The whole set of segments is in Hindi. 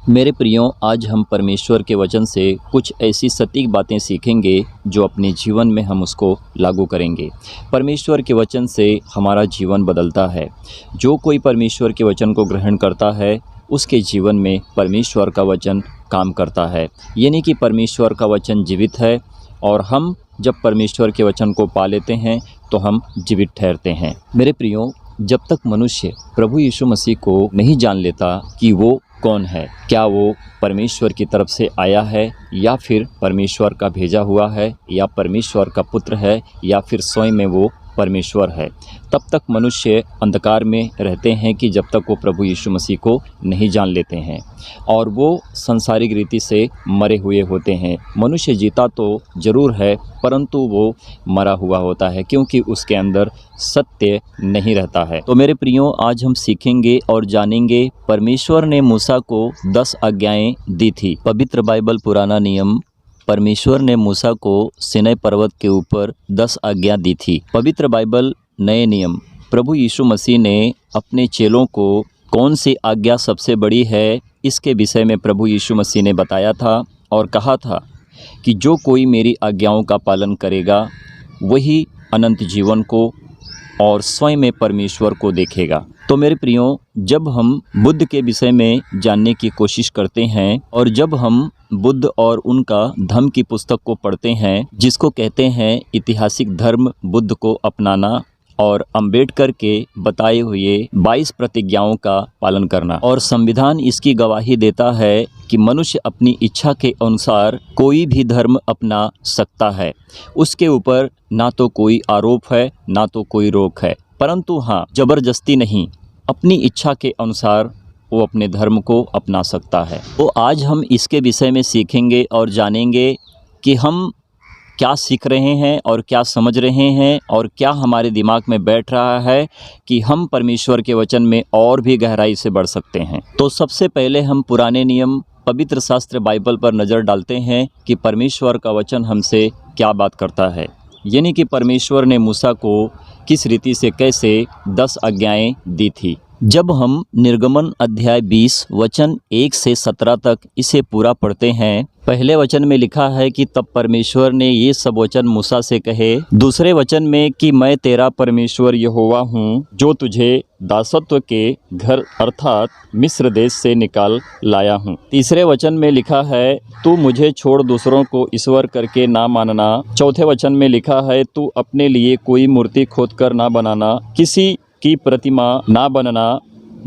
मेरे प्रियो, आज हम परमेश्वर के वचन से कुछ ऐसी सटीक बातें सीखेंगे जो अपने जीवन में हम उसको लागू करेंगे। परमेश्वर के वचन से हमारा जीवन बदलता है। जो कोई परमेश्वर के वचन को ग्रहण करता है उसके जीवन में परमेश्वर का वचन काम करता है। यानी कि परमेश्वर का वचन जीवित है और हम जब परमेश्वर के वचन को पा लेते हैं तो हम जीवित ठहरते हैं। मेरे प्रियो, जब तक मनुष्य प्रभु यीशु मसीह को नहीं जान लेता कि वो कौन है, क्या वो परमेश्वर की तरफ से आया है या फिर परमेश्वर का भेजा हुआ है या परमेश्वर का पुत्र है या फिर स्वयं में वो परमेश्वर है, तब तक मनुष्य अंधकार में रहते हैं कि जब तक वो प्रभु यीशु मसीह को नहीं जान लेते हैं और वो सांसारिक रीति से मरे हुए होते हैं। मनुष्य जीता तो ज़रूर है परंतु वो मरा हुआ होता है क्योंकि उसके अंदर सत्य नहीं रहता है। तो मेरे प्रियो, आज हम सीखेंगे और जानेंगे परमेश्वर ने मूसा को 10 आज्ञाएं दी थी। पवित्र बाइबल पुराना नियम, परमेश्वर ने मूसा को सिनै पर्वत के ऊपर 10 आज्ञा दी थी। पवित्र बाइबल नए नियम, प्रभु यीशु मसीह ने अपने चेलों को कौन सी आज्ञा सबसे बड़ी है इसके विषय में प्रभु यीशु मसीह ने बताया था और कहा था कि जो कोई मेरी आज्ञाओं का पालन करेगा वही अनंत जीवन को और स्वयं में परमेश्वर को देखेगा। तो मेरे प्रियो, जब हम बुद्ध के विषय में जानने की कोशिश करते हैं और जब हम बुद्ध और उनका धम्म की पुस्तक को पढ़ते हैं, जिसको कहते हैं ऐतिहासिक धर्म बुद्ध को अपनाना और अंबेडकर के बताए हुए 22 प्रतिज्ञाओं का पालन करना, और संविधान इसकी गवाही देता है कि मनुष्य अपनी इच्छा के अनुसार कोई भी धर्म अपना सकता है। उसके ऊपर ना तो कोई आरोप है ना तो कोई रोक है, परंतु हाँ, ज़बरदस्ती नहीं, अपनी इच्छा के अनुसार वो अपने धर्म को अपना सकता है। तो आज हम इसके विषय में सीखेंगे और जानेंगे कि हम क्या सीख रहे हैं और क्या समझ रहे हैं और क्या हमारे दिमाग में बैठ रहा है कि हम परमेश्वर के वचन में और भी गहराई से बढ़ सकते हैं। तो सबसे पहले हम पुराने नियम पवित्र शास्त्र बाइबल पर नज़र डालते हैं कि परमेश्वर का वचन हमसे क्या बात करता है, यानी कि परमेश्वर ने मूसा को किस रीति से कैसे 10 आज्ञाएं दी थी। जब हम निर्गमन अध्याय 20 वचन 1 से 17 तक इसे पूरा पढ़ते हैं, पहले वचन में लिखा है कि तब परमेश्वर ने ये सब वचन मूसा से कहे। दूसरे वचन में कि मैं तेरा परमेश्वर यहोवा हूँ जो तुझे दासत्व के घर अर्थात मिस्र देश से निकाल लाया हूँ। तीसरे वचन में लिखा है तू मुझे छोड़ दूसरों को ईश्वर करके ना मानना। चौथे वचन में लिखा है तू अपने लिए कोई मूर्ति खोद कर ना बनाना, किसी की प्रतिमा ना बनना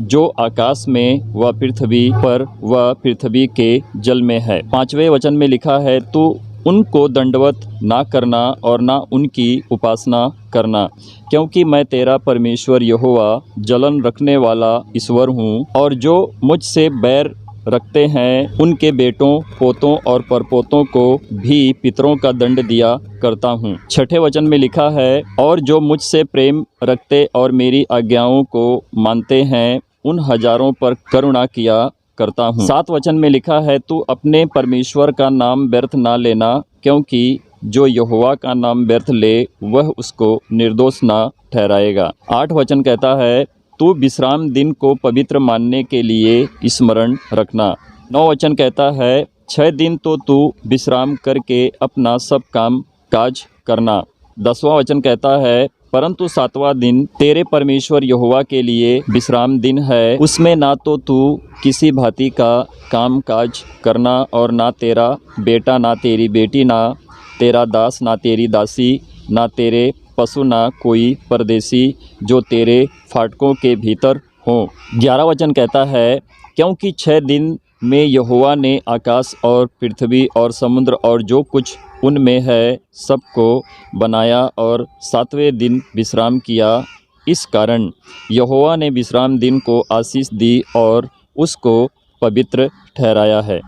जो आकाश में व पृथ्वी पर व पृथ्वी के जल में है। पांचवें वचन में लिखा है तू उनको दंडवत ना करना और ना उनकी उपासना करना, क्योंकि मैं तेरा परमेश्वर यहोवा जलन रखने वाला ईश्वर हूँ और जो मुझसे बैर रखते हैं उनके बेटों, पोतों और परपोतों को भी पितरों का दंड दिया करता हूँ। छठे वचन में लिखा है और जो मुझसे प्रेम रखते और मेरी आज्ञाओं को मानते हैं उन हजारों पर करुणा किया करता हूँ। 7 वचन में लिखा है तू अपने परमेश्वर का नाम व्यर्थ ना लेना, क्योंकि जो यहोवा का नाम व्यर्थ ले वह उसको निर्दोष ना ठहराएगा। 8 वचन कहता है तू विश्राम दिन को पवित्र मानने के लिए स्मरण रखना। 9 वचन कहता है 6 दिन तो तू विश्राम करके अपना सब काम काज करना। 10वां वचन कहता है परंतु 7वां दिन तेरे परमेश्वर यहोवा के लिए विश्राम दिन है, उसमें ना तो तू किसी भांति का काम काज करना और ना तेरा बेटा ना तेरी बेटी ना तेरा दास ना तेरी दासी ना तेरे पशु ना कोई परदेसी जो तेरे फाटकों के भीतर हो। 11 वचन कहता है क्योंकि 6 दिन में यहोवा ने आकाश और पृथ्वी और समुद्र और जो कुछ उनमें है सबको बनाया और 7वें दिन विश्राम किया। इस कारण यहोवा ने विश्राम दिन को आशीष दी और उसको पवित्र ठहराया है।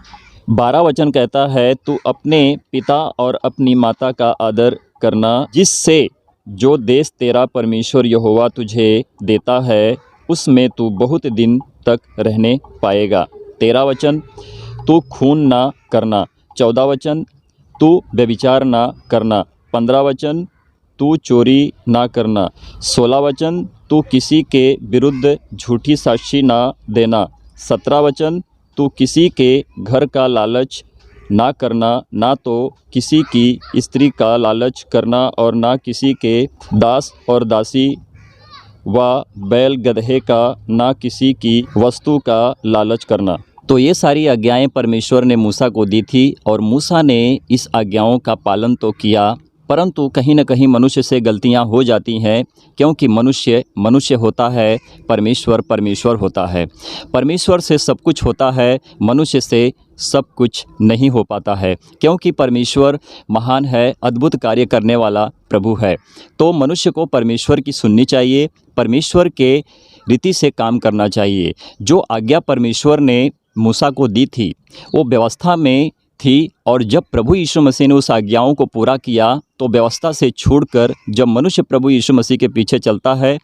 12 वचन कहता है तू अपने पिता और अपनी माता का आदर करना, जिससे जो देश तेरा परमेश्वर यहोवा तुझे देता है उसमें तू बहुत दिन तक रहने पाएगा। 13 वचन तू खून ना करना। 14 वचन तू व्यभिचार ना करना। 15 वचन तू चोरी ना करना। 16 वचन तू किसी के विरुद्ध झूठी साक्षी ना देना। 17 वचन तू किसी के घर का लालच ना करना, ना तो किसी की स्त्री का लालच करना और ना किसी के दास और दासी व बैल गदहे का, ना किसी की वस्तु का लालच करना। तो ये सारी आज्ञाएं परमेश्वर ने मूसा को दी थी और मूसा ने इस आज्ञाओं का पालन तो किया, परंतु कहीं न कहीं मनुष्य से गलतियां हो जाती हैं, क्योंकि मनुष्य मनुष्य होता है, परमेश्वर परमेश्वर होता है। परमेश्वर से सब कुछ होता है, मनुष्य से सब कुछ नहीं हो पाता है, क्योंकि परमेश्वर महान है, अद्भुत कार्य करने वाला प्रभु है। तो मनुष्य को परमेश्वर की सुननी चाहिए, परमेश्वर के रीति से काम करना चाहिए। जो आज्ञा परमेश्वर ने मूसा को दी थी वो व्यवस्था में थी, और जब प्रभु यीशु मसीह ने उस आज्ञाओं को पूरा किया तो व्यवस्था से छोड़कर जब मनुष्य प्रभु यीशु मसीह के पीछे चलता है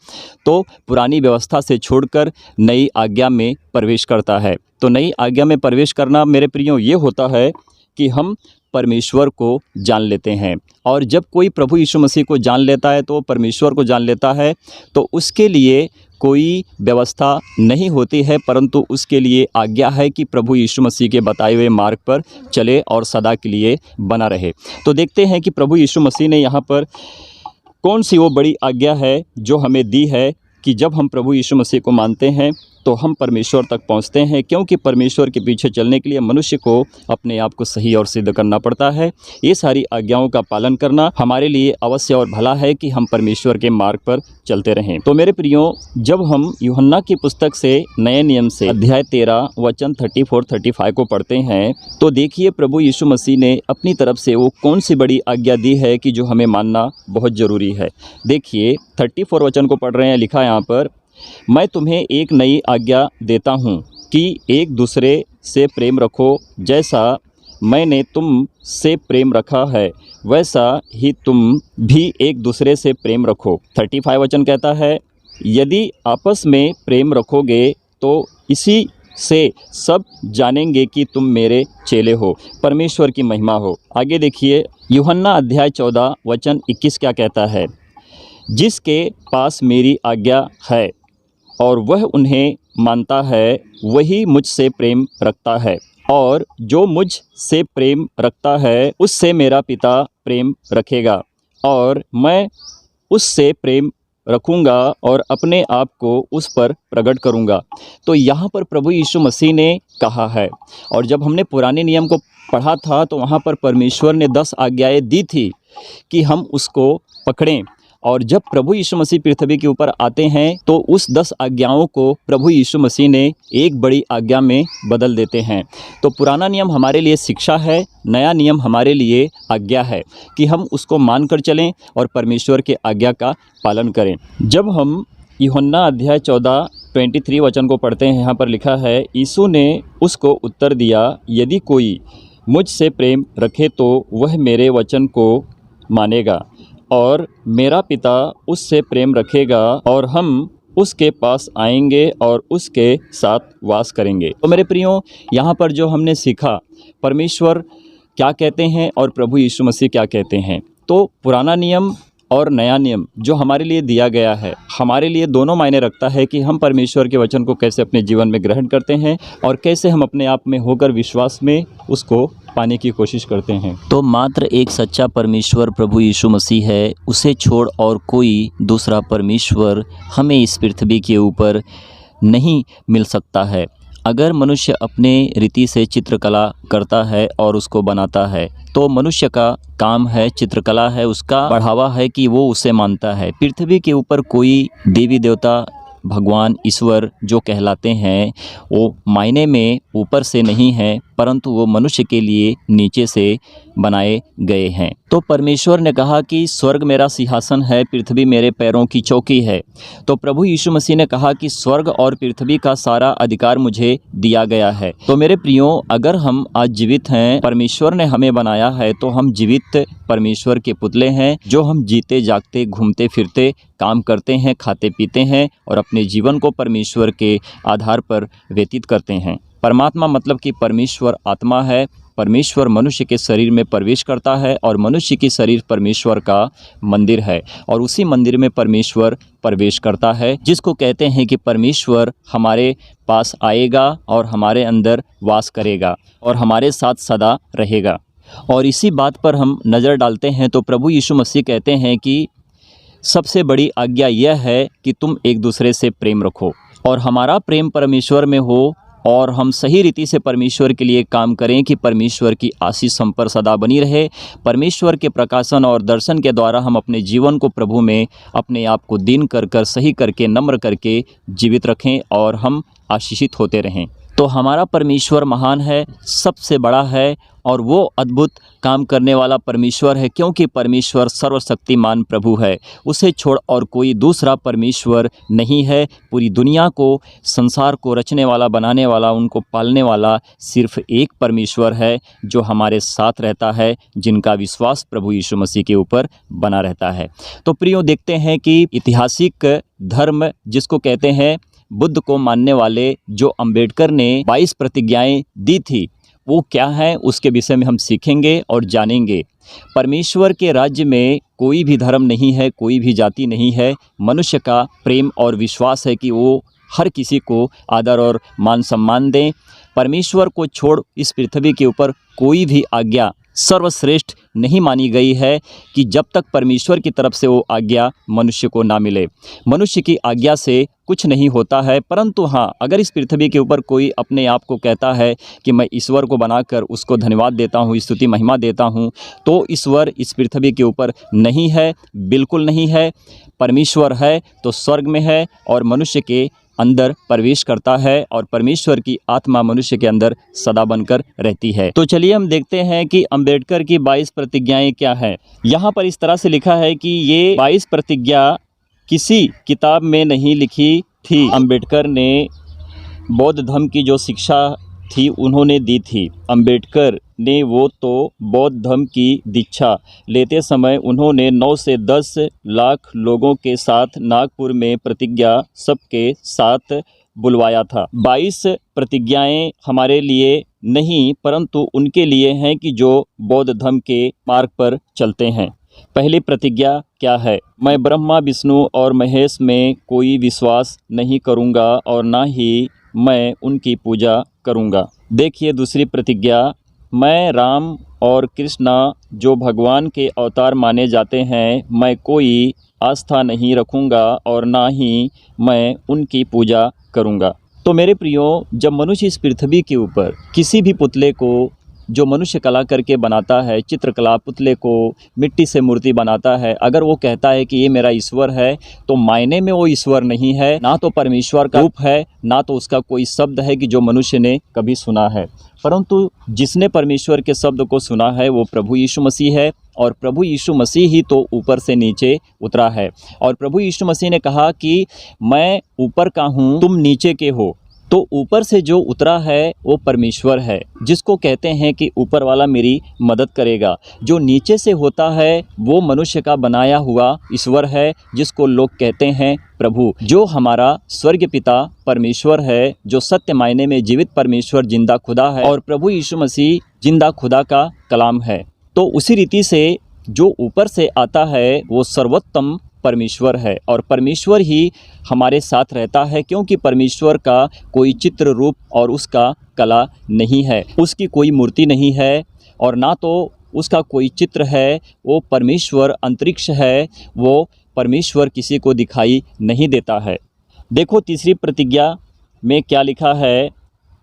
तो पुरानी व्यवस्था से छोड़कर नई आज्ञा में प्रवेश करता है। तो नई आज्ञा में प्रवेश करना मेरे प्रियो ये होता है कि हम परमेश्वर को जान लेते हैं, और जब कोई प्रभु यीशु मसीह को जान लेता है तो परमेश्वर को जान लेता है, तो उसके लिए कोई व्यवस्था नहीं होती है, परंतु उसके लिए आज्ञा है कि प्रभु यीशु मसीह के बताए हुए मार्ग पर चले और सदा के लिए बना रहे। तो देखते हैं कि प्रभु यीशु मसीह ने यहाँ पर कौन सी वो बड़ी आज्ञा है जो हमें दी है कि जब हम प्रभु यीशु मसीह को मानते हैं तो हम परमेश्वर तक पहुंचते हैं, क्योंकि परमेश्वर के पीछे चलने के लिए मनुष्य को अपने आप को सही और सिद्ध करना पड़ता है। ये सारी आज्ञाओं का पालन करना हमारे लिए अवश्य और भला है कि हम परमेश्वर के मार्ग पर चलते रहें। तो मेरे प्रियो, जब हम यूहन्ना की पुस्तक से नए नियम से अध्याय 13 वचन 34-35 को पढ़ते हैं तो देखिए प्रभु यीशु मसीह ने अपनी तरफ से वो कौन सी बड़ी आज्ञा दी है कि जो हमें मानना बहुत ज़रूरी है। देखिए 34 वचन को पढ़ रहे हैं, लिखा है यहाँ पर, मैं तुम्हें एक नई आज्ञा देता हूँ कि एक दूसरे से प्रेम रखो, जैसा मैंने तुम से प्रेम रखा है वैसा ही तुम भी एक दूसरे से प्रेम रखो। 35 वचन कहता है, यदि आपस में प्रेम रखोगे तो इसी से सब जानेंगे कि तुम मेरे चेले हो, परमेश्वर की महिमा हो। आगे देखिए यूहन्ना अध्याय 14 वचन 21 क्या कहता है, जिसके पास मेरी आज्ञा है और वह उन्हें मानता है वही मुझसे प्रेम रखता है, और जो मुझ से प्रेम रखता है उससे मेरा पिता प्रेम रखेगा, और मैं उससे प्रेम रखूँगा और अपने आप को उस पर प्रकट करूँगा। तो यहाँ पर प्रभु यीशु मसीह ने कहा है, और जब हमने पुराने नियम को पढ़ा था तो वहाँ पर परमेश्वर ने 10 आज्ञाएँ दी थी कि हम उसको पकड़ें, और जब प्रभु यीशु मसीह पृथ्वी के ऊपर आते हैं तो उस 10 आज्ञाओं को प्रभु यीशु मसीह ने एक बड़ी आज्ञा में बदल देते हैं। तो पुराना नियम हमारे लिए शिक्षा है, नया नियम हमारे लिए आज्ञा है कि हम उसको मानकर चलें और परमेश्वर के आज्ञा का पालन करें। जब हम यूहन्ना अध्याय 14 23 वचन को पढ़ते हैं, यहाँ पर लिखा है, यीशु ने उसको उत्तर दिया, यदि कोई मुझसे प्रेम रखे तो वह मेरे वचन को मानेगा और मेरा पिता उससे प्रेम रखेगा और हम उसके पास आएंगे और उसके साथ वास करेंगे। तो मेरे प्रियो, यहाँ पर जो हमने सीखा परमेश्वर क्या कहते हैं और प्रभु यीशु मसीह क्या कहते हैं, तो पुराना नियम और नया नियम जो हमारे लिए दिया गया है, हमारे लिए दोनों मायने रखता है कि हम परमेश्वर के वचन को कैसे अपने जीवन में ग्रहण करते हैं और कैसे हम अपने आप में होकर विश्वास में उसको पाने की कोशिश करते हैं। तो मात्र एक सच्चा परमेश्वर प्रभु यीशु मसीह है, उसे छोड़ और कोई दूसरा परमेश्वर हमें इस पृथ्वी के ऊपर नहीं मिल सकता है। अगर मनुष्य अपने रीति से चित्रकला करता है और उसको बनाता है तो मनुष्य का काम है, चित्रकला है, उसका बढ़ावा है कि वो उसे मानता है। पृथ्वी के ऊपर कोई देवी देवता, भगवान, ईश्वर जो कहलाते हैं वो मायने में ऊपर से नहीं है, परंतु वो मनुष्य के लिए नीचे से बनाए गए हैं। तो परमेश्वर ने कहा कि स्वर्ग मेरा सिंहासन है, पृथ्वी मेरे पैरों की चौकी है। तो प्रभु यीशु मसीह ने कहा कि स्वर्ग और पृथ्वी का सारा अधिकार मुझे दिया गया है। तो मेरे प्रियो, अगर हम आज जीवित हैं, परमेश्वर ने हमें बनाया है, तो हम जीवित परमेश्वर के पुतले हैं, जो हम जीते जागते घूमते फिरते काम करते हैं, खाते पीते हैं और अपने जीवन को परमेश्वर के आधार पर व्यतीत करते हैं। परमात्मा मतलब कि परमेश्वर आत्मा है, परमेश्वर मनुष्य के शरीर में प्रवेश करता है और मनुष्य की शरीर परमेश्वर का मंदिर है और उसी मंदिर में परमेश्वर प्रवेश करता है, जिसको कहते हैं कि परमेश्वर हमारे पास आएगा और हमारे अंदर वास करेगा और हमारे साथ सदा रहेगा। और इसी बात पर हम नज़र डालते हैं तो प्रभु यीशु मसीह कहते हैं कि सबसे बड़ी आज्ञा यह है कि तुम एक दूसरे से प्रेम रखो और हमारा प्रेम परमेश्वर में हो और हम सही रीति से परमेश्वर के लिए काम करें कि परमेश्वर की आशीष हम पर सदा बनी रहे। परमेश्वर के प्रकाशन और दर्शन के द्वारा हम अपने जीवन को प्रभु में अपने आप को दीन कर सही करके नम्र करके जीवित रखें और हम आशीषित होते रहें। तो हमारा परमेश्वर महान है, सबसे बड़ा है और वो अद्भुत काम करने वाला परमेश्वर है, क्योंकि परमेश्वर सर्वशक्तिमान प्रभु है। उसे छोड़ और कोई दूसरा परमेश्वर नहीं है। पूरी दुनिया को, संसार को रचने वाला, बनाने वाला, उनको पालने वाला सिर्फ एक परमेश्वर है जो हमारे साथ रहता है, जिनका विश्वास प्रभु यीशु मसीह के ऊपर बना रहता है। तो प्रियो, देखते हैं कि ऐतिहासिक धर्म जिसको कहते हैं बुद्ध को मानने वाले जो अंबेडकर ने 22 प्रतिज्ञाएं दी थी, वो क्या है उसके विषय में हम सीखेंगे और जानेंगे। परमेश्वर के राज्य में कोई भी धर्म नहीं है, कोई भी जाति नहीं है। मनुष्य का प्रेम और विश्वास है कि वो हर किसी को आदर और मान सम्मान दें। परमेश्वर को छोड़ इस पृथ्वी के ऊपर कोई भी आज्ञा सर्वश्रेष्ठ नहीं मानी गई है कि जब तक परमेश्वर की तरफ से वो आज्ञा मनुष्य को ना मिले। मनुष्य की आज्ञा से कुछ नहीं होता है, परंतु हाँ, अगर इस पृथ्वी के ऊपर कोई अपने आप को कहता है कि मैं ईश्वर को बनाकर उसको धन्यवाद देता हूँ, स्तुति महिमा देता हूँ, तो ईश्वर इस पृथ्वी के ऊपर नहीं है, बिल्कुल नहीं है। परमेश्वर है तो स्वर्ग में है और मनुष्य के अंदर प्रवेश करता है और परमेश्वर की आत्मा मनुष्य के अंदर सदा बनकर रहती है। तो चलिए हम देखते हैं कि अंबेडकर की 22 प्रतिज्ञाएं क्या हैं। यहाँ पर इस तरह से लिखा है कि ये 22 प्रतिज्ञा किसी किताब में नहीं लिखी थी। अंबेडकर ने बौद्ध धर्म की जो शिक्षा थी उन्होंने दी थी। अंबेडकर ने वो तो बौद्ध धर्म की दीक्षा लेते समय उन्होंने 9 से 10 लाख लोगों के साथ नागपुर में प्रतिज्ञा सबके साथ बुलवाया था। 22 प्रतिज्ञाएं हमारे लिए नहीं, परंतु उनके लिए हैं कि जो बौद्ध धर्म के मार्ग पर चलते हैं। पहली प्रतिज्ञा क्या है? मैं ब्रह्मा, विष्णु और महेश में कोई विश्वास नहीं करूँगा और ना ही मैं उनकी पूजा करूँगा। देखिए दूसरी प्रतिज्ञा, मैं राम और कृष्णा जो भगवान के अवतार माने जाते हैं, मैं कोई आस्था नहीं रखूँगा और ना ही मैं उनकी पूजा करूँगा। तो मेरे प्रियो, जब मनुष्य इस पृथ्वी के ऊपर किसी भी पुतले को जो मनुष्य कला करके बनाता है, चित्रकला, पुतले को मिट्टी से मूर्ति बनाता है, अगर वो कहता है कि ये मेरा ईश्वर है, तो मायने में वो ईश्वर नहीं है, ना तो परमेश्वर का रूप है, ना तो उसका कोई शब्द है कि जो मनुष्य ने कभी सुना है। परंतु जिसने परमेश्वर के शब्द को सुना है वो प्रभु यीशु मसीह है और प्रभु यीशु मसीह ही तो ऊपर से नीचे उतरा है। और प्रभु यीशु मसीह ने कहा कि मैं ऊपर का हूँ, तुम नीचे के हो। तो ऊपर से जो उतरा है वो परमेश्वर है, जिसको कहते हैं कि ऊपर वाला मेरी मदद करेगा। जो नीचे से होता है वो मनुष्य का बनाया हुआ ईश्वर है, जिसको लोग कहते हैं प्रभु। जो हमारा स्वर्ग पिता परमेश्वर है, जो सत्य मायने में जीवित परमेश्वर, जिंदा खुदा है, और प्रभु यीशु मसीह जिंदा खुदा का कलाम है। तो उसी रीति से जो ऊपर से आता है वो सर्वोत्तम परमेश्वर है और परमेश्वर ही हमारे साथ रहता है, क्योंकि परमेश्वर का कोई चित्र रूप और उसका कला नहीं है, उसकी कोई मूर्ति नहीं है और ना तो उसका कोई चित्र है। वो परमेश्वर अंतरिक्ष है, वो परमेश्वर किसी को दिखाई नहीं देता है। देखो तीसरी प्रतिज्ञा में क्या लिखा है,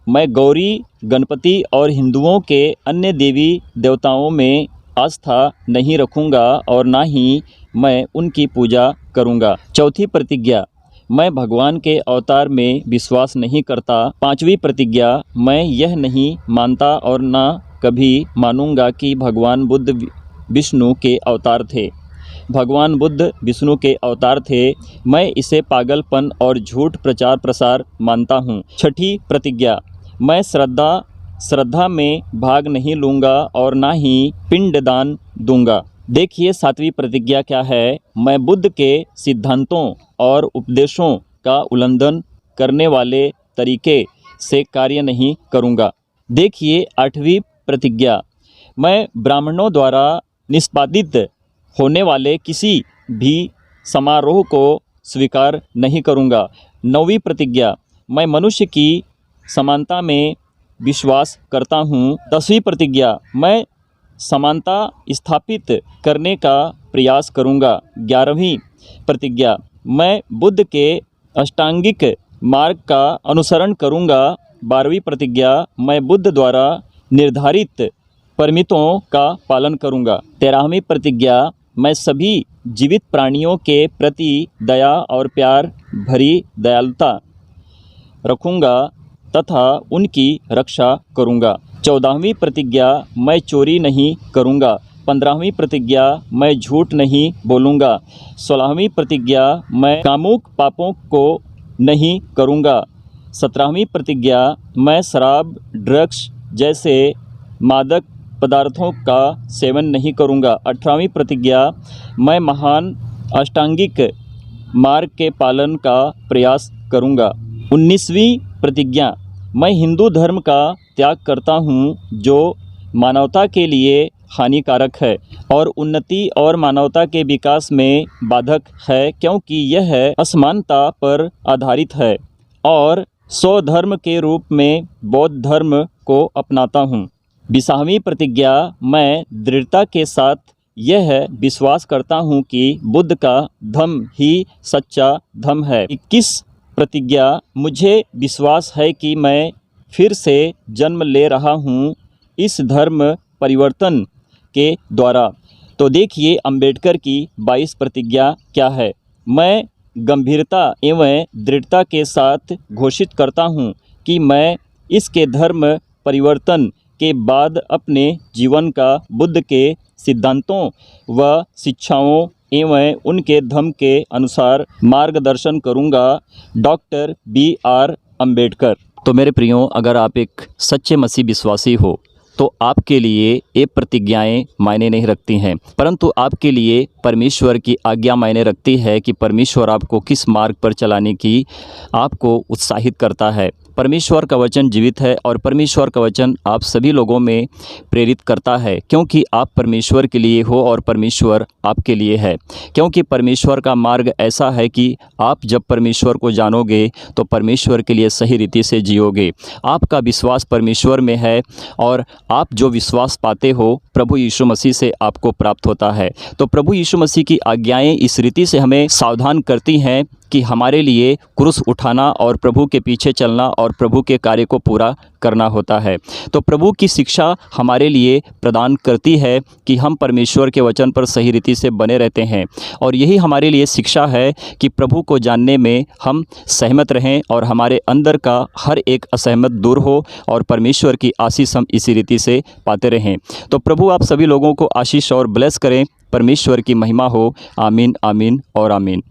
मैं गौरी, गणपति और हिंदुओं के अन्य देवी देवताओं में आस्था नहीं रखूँगा और ना ही मैं उनकी पूजा करूँगा। चौथी प्रतिज्ञा, मैं भगवान के अवतार में विश्वास नहीं करता। पांचवी प्रतिज्ञा, मैं यह नहीं मानता और ना कभी मानूंगा कि भगवान बुद्ध विष्णु के अवतार थे। भगवान बुद्ध विष्णु के अवतार थे, मैं इसे पागलपन और झूठ प्रचार प्रसार मानता हूँ। छठी प्रतिज्ञा, मैं श्रद्धा में भाग नहीं लूँगा और ना ही पिंडदान दूंगा। देखिए सातवीं प्रतिज्ञा क्या है, मैं बुद्ध के सिद्धांतों और उपदेशों का उल्लंघन करने वाले तरीके से कार्य नहीं करूंगा। देखिए आठवीं प्रतिज्ञा, मैं ब्राह्मणों द्वारा निष्पादित होने वाले किसी भी समारोह को स्वीकार नहीं करूँगा। 9वीं प्रतिज्ञा, मैं मनुष्य की समानता में विश्वास करता हूँ। 10वीं प्रतिज्ञा, मैं समानता स्थापित करने का प्रयास करूँगा। 11वीं प्रतिज्ञा, मैं बुद्ध के अष्टांगिक मार्ग का अनुसरण करूँगा। 12वीं प्रतिज्ञा, मैं बुद्ध द्वारा निर्धारित परमितों का पालन करूँगा। 13वीं प्रतिज्ञा, मैं सभी जीवित प्राणियों के प्रति दया और प्यार भरी दयालुता रखूँगा तथा उनकी रक्षा करूँगा। 14वीं प्रतिज्ञा, मैं चोरी नहीं करूँगा। 15वीं प्रतिज्ञा, मैं झूठ नहीं बोलूँगा। 16वीं प्रतिज्ञा, मैं कामुक पापों को नहीं करूँगा। 17वीं प्रतिज्ञा, मैं शराब, ड्रग्स जैसे मादक पदार्थों का सेवन नहीं करूँगा। 18वीं प्रतिज्ञा, मैं महान अष्टांगिक मार्ग के पालन का प्रयास करूँगा। 19वीं प्रतिज्ञा, मैं हिंदू धर्म का त्याग करता हूँ जो मानवता के लिए हानिकारक है और उन्नति और मानवता के विकास में बाधक है, क्योंकि यह असमानता पर आधारित है और स्वधर्म के रूप में बौद्ध धर्म को अपनाता हूँ। 20वीं प्रतिज्ञा, मैं दृढ़ता के साथ यह विश्वास करता हूँ कि बुद्ध का धम्म ही सच्चा धम्म है। 21 प्रतिज्ञा, मुझे विश्वास है कि मैं फिर से जन्म ले रहा हूँ इस धर्म परिवर्तन के द्वारा। तो देखिए अंबेडकर की 22 प्रतिज्ञा क्या है। मैं गंभीरता एवं दृढ़ता के साथ घोषित करता हूँ कि मैं इसके धर्म परिवर्तन के बाद अपने जीवन का बुद्ध के सिद्धांतों व शिक्षाओं एवं उनके धम्म के अनुसार मार्गदर्शन करूँगा। Doctor B.R. अम्बेडकर। तो मेरे प्रियो, अगर आप एक सच्चे मसीह विश्वासी हो तो आपके लिए ये प्रतिज्ञाएं मायने नहीं रखती हैं, परंतु आपके लिए परमेश्वर की आज्ञा मायने रखती है कि परमेश्वर आपको किस मार्ग पर चलाने की आपको उत्साहित करता है। परमेश्वर का वचन जीवित है और परमेश्वर का वचन आप सभी लोगों में प्रेरित करता है, क्योंकि आप परमेश्वर के लिए हो और परमेश्वर आपके लिए है। क्योंकि परमेश्वर का मार्ग ऐसा है कि आप जब परमेश्वर को जानोगे तो परमेश्वर के लिए सही रीति से जियोगे। आपका विश्वास परमेश्वर में है और आप जो विश्वास पाते हो प्रभु यीशु मसीह से आपको प्राप्त होता है। तो प्रभु यीशु मसीह की आज्ञाएं इस रीति से हमें सावधान करती हैं कि हमारे लिए क्रूस उठाना और प्रभु के पीछे चलना और प्रभु के कार्य को पूरा करना होता है। तो प्रभु की शिक्षा हमारे लिए प्रदान करती है कि हम परमेश्वर के वचन पर सही रीति से बने रहते हैं और यही हमारे लिए शिक्षा है कि प्रभु को जानने में हम सहमत रहें और हमारे अंदर का हर एक असहमत दूर हो और परमेश्वर की आशीष हम इसी रीति से पाते रहें। तो प्रभु आप सभी लोगों को आशीष और ब्लेस करें। परमेश्वर की महिमा हो। आमीन, आमीन और आमीन।